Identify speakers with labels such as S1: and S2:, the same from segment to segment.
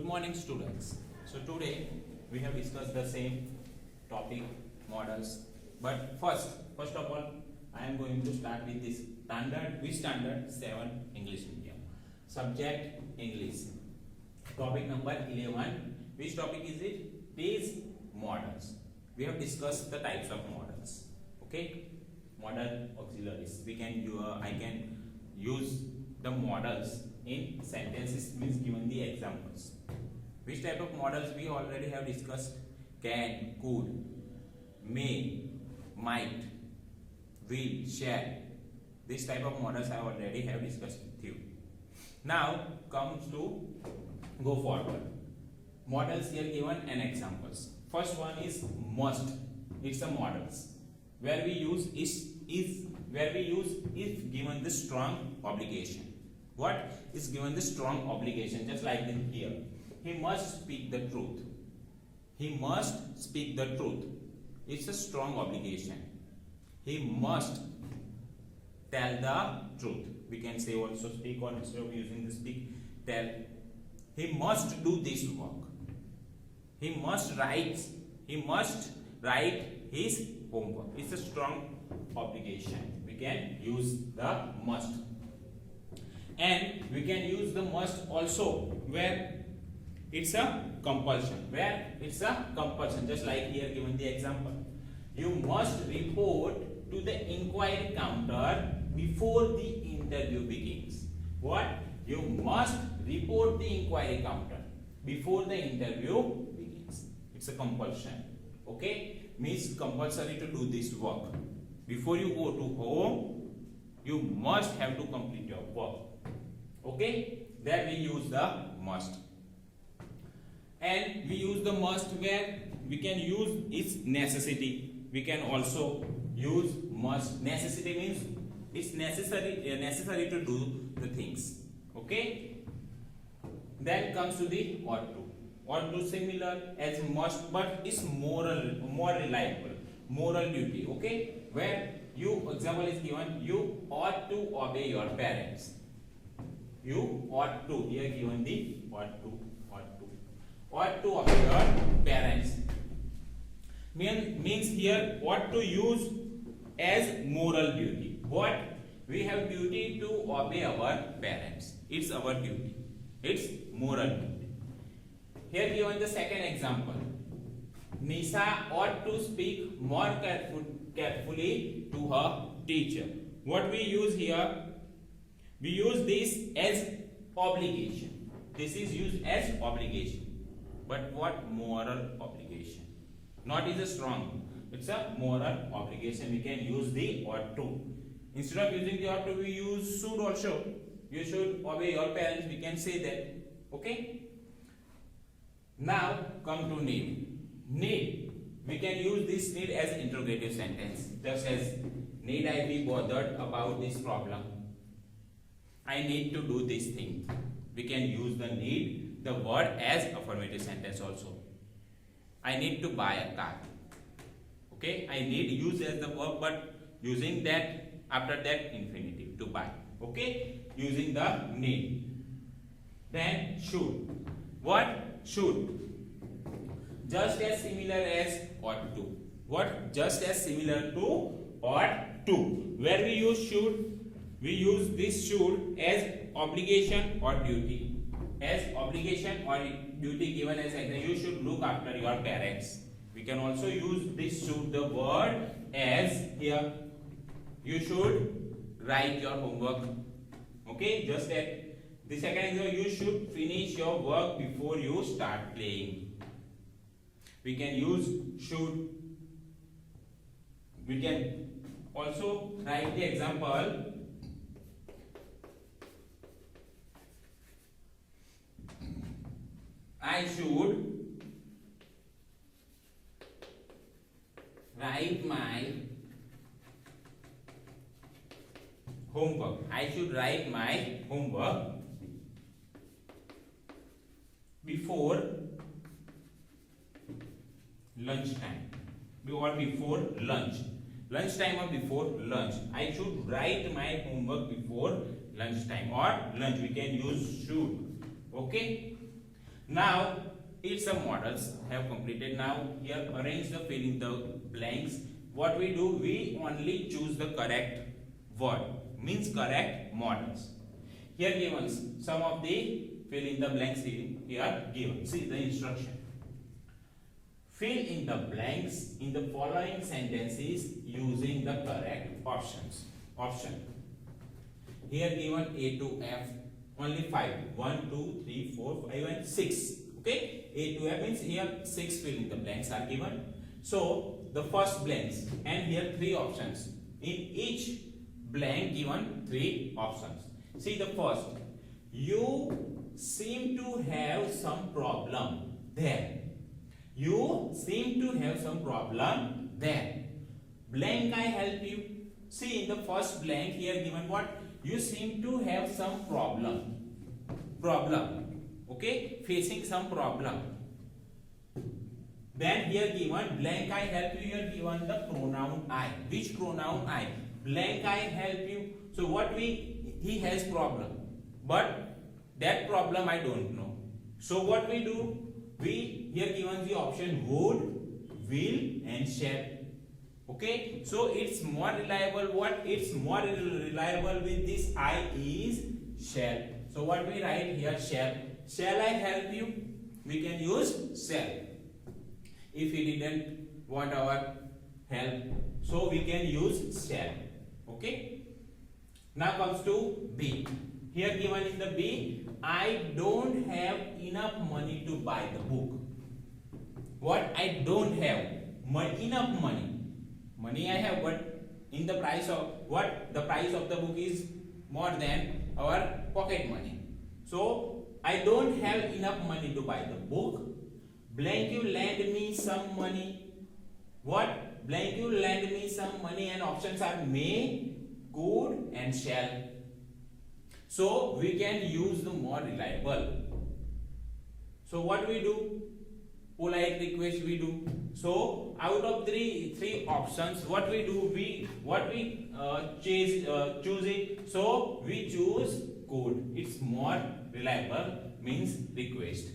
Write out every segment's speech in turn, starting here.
S1: morning, students. So today we have discussed the same topic, models. But first of all, I am going to start with this standard 7 English medium. Subject English. Topic number 11. Which topic is it? It is models. We have discussed the types of models. Okay, modal auxiliaries. I can use the models in sentences, means given the examples. Which type of models we already have discussed? Can, could, may, might, will, shall. This type of models I already have discussed with you. Now comes to go forward. Models here given and examples. First one is must. It's a models where we use if given the strong obligation. What is given the strong obligation? Just like in here, he must speak the truth. He must speak the truth. It's a strong obligation. He must tell the truth. We can say also speak, or instead of using the speak, tell. He must do this work. He must write his homework. It's a strong obligation. We can use the must. And we can use the must also where it's a compulsion. Just like here given the example. You must report to the inquiry counter before the interview begins. What? You must report the inquiry counter before the interview begins. It's a compulsion. Okay? Means compulsory to do this work. Before you go to home, you must have to complete your work. Okay? There we use the must. And we use the must where we can use its necessity. We can also use must. Necessity means it's necessary to do the things. Okay? Then comes to the ought to. Ought to similar as must, but it's more reliable. Moral duty. Okay? Where example is given, you ought to obey your parents. You ought to. Here given the ought to. Ought to obey your parents. Means here ought to use as moral duty. What? We have duty to obey our parents. It's our duty. It's moral duty. Here given the second example. Nisha ought to speak more carefully to her teacher. What we use here? We use this as obligation. This is used as obligation. But what? Moral obligation. Not is a strong. It's a moral obligation. We can use the ought to. Instead of using the ought to, we use should also. You should obey your parents. We can say that. Okay? Now come to need. Need. We can use this need as interrogative sentence. Just as, need I be bothered about this problem? I need to do this thing. We can use the need, the word as affirmative sentence also. I need to buy a car. Okay? I need use as the verb, but using that after that infinitive to buy. Okay? Using the need. Then should. What? Should. Just as similar as ought to. What? Just as similar to ought to. Where we use should, we use this should as obligation or duty. As obligation or duty given as example. You should look after your parents. We can also use this should, the word as here. You should write your homework. Okay? Just that. The second example, you should finish your work before you start playing. We can use should. We can also write the example. I should write my homework. I should write my homework before lunchtime. Or before lunch. Lunchtime or before lunch. I should write my homework before lunchtime or lunch. We can use should. Okay? Now it's a models have completed. Now here arrange the fill in the blanks. What we do, we only choose the correct word, means correct models. Here given some of the fill in the blanks here given. See the instruction. Fill in the blanks in the following sentences using the correct options. Option. Here given A to F, only 5. 1, 2, 3, 4, 5 and 6. Okay. A to F means here 6 fill in the blanks are given. So the first blanks, and here 3 options. In each blank given 3 options. See the first. You seem to have some problem there. You seem to have some problem there. Blank I help you. See in the first blank here given what? You seem to have some problem. Okay, facing some problem. Then here given blank I help you, here given the pronoun I. Which pronoun I? Blank I help you. So what he has problem, but that problem I don't know. So what we do? We here given the option would, will and shall. Okay, so it's more reliable. What? It's more reliable with this I is shall. So what we write here? Shall. Shall I help you? We can use shall. If he didn't want our help, so we can use shall. Okay. Now comes to B. Here given in the B, I don't have enough money to buy the book. What? I don't have enough money. Money I have, but in the price of what? The price of the book is more than our pocket money. So I don't have enough money to buy the book. Blank you lend me some money. What? Blank you lend me some money, and options are may, could and shall. So we can use the more reliable. So what we do? Polite request we do. So out of three options, what we do? Choose it. So we choose could. It's more reliable, means request.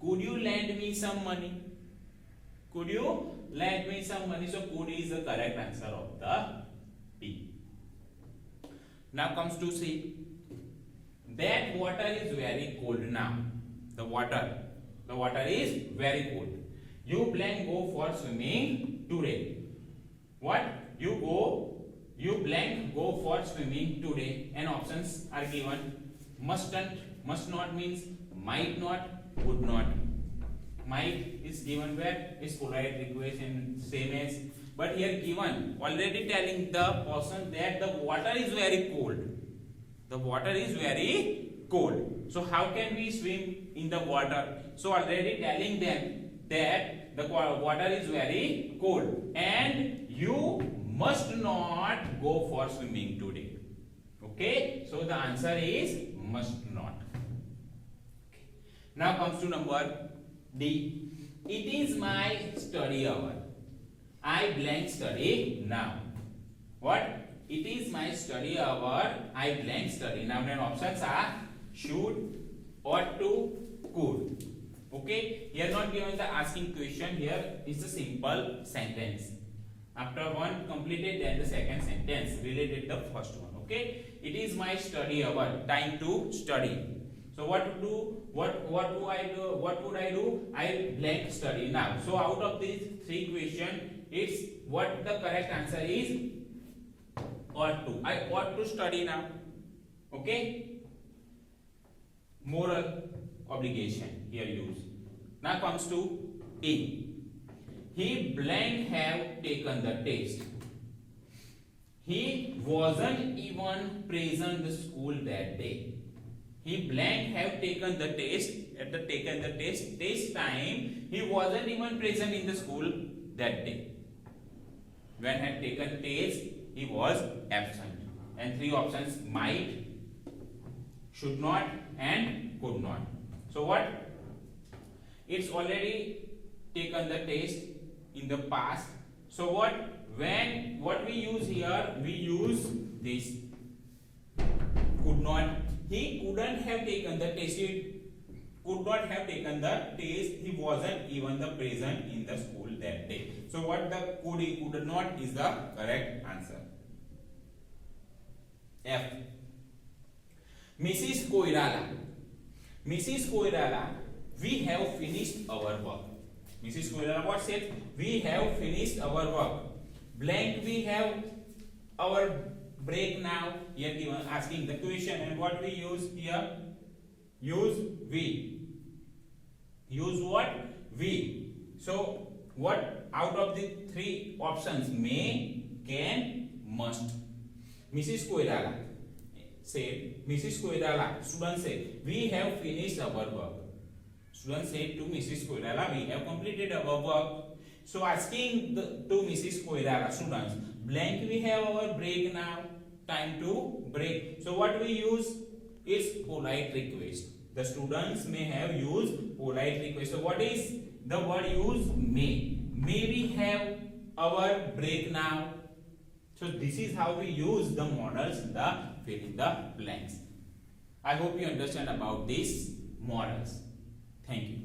S1: Could you lend me some money? Could you lend me some money? So could is the correct answer of the B. Now comes to C. That water is very cold now. The water is very cold. You blank go for swimming today. What? You blank go for swimming today. And options are given. Mustn't, must not means might not, would not. Might is given where is polite request and same as. But here given already telling the person that the water is very cold. The water is very cold. So how can we swim in the water? So already telling them that the water is very cold and you must not go for swimming today. Okay. So the answer is must not. Okay. Now comes to number D. It is my study hour. I blank study now. What? It is my study hour. I blank study now. And options are should, ought to, could. Okay. Here not given the asking question. Here is a simple sentence. After one completed, then the second sentence related the first one. Okay. It is my study hour. Time to study. So what would I do? I blank study now. So out of these three questions, it's what the correct answer is. Ought to. I ought to study now. Okay. Moral obligation here used. Now comes to A. He blank have taken the test. He wasn't even present the school that day. He blank have taken the test. At the test time, he wasn't even present in the school that day. When had taken test, he was absent. And three options: might, should not, and could not. So what? It's already taken the test in the past. So what we use here? We use this could not. He couldn't have taken the test. He could not have taken the test. He wasn't even the present in the school that day. So what the could not is the correct answer. F. Mrs. Koirala. Mrs. Koirala, we have finished our work. Mrs. Koirala, what said? We have finished our work. Blank, we have our break now. Here given asking the question, and what we use here? Use we. Use what? We. So what out of the three options? May, can, must. Mrs. Koirala said, Mrs. Koirala, student said, we have finished our work. Student said to Mrs. Koirala, we have completed our work. So asking to Mrs. Koirala, students, blank, we have our break now, time to break. So what we use is polite request. The students may have used polite request. So what is the word used? May. May we have our break now. So this is how we use the modals, the fill in the blanks. I hope you understand about these modals. Thank you.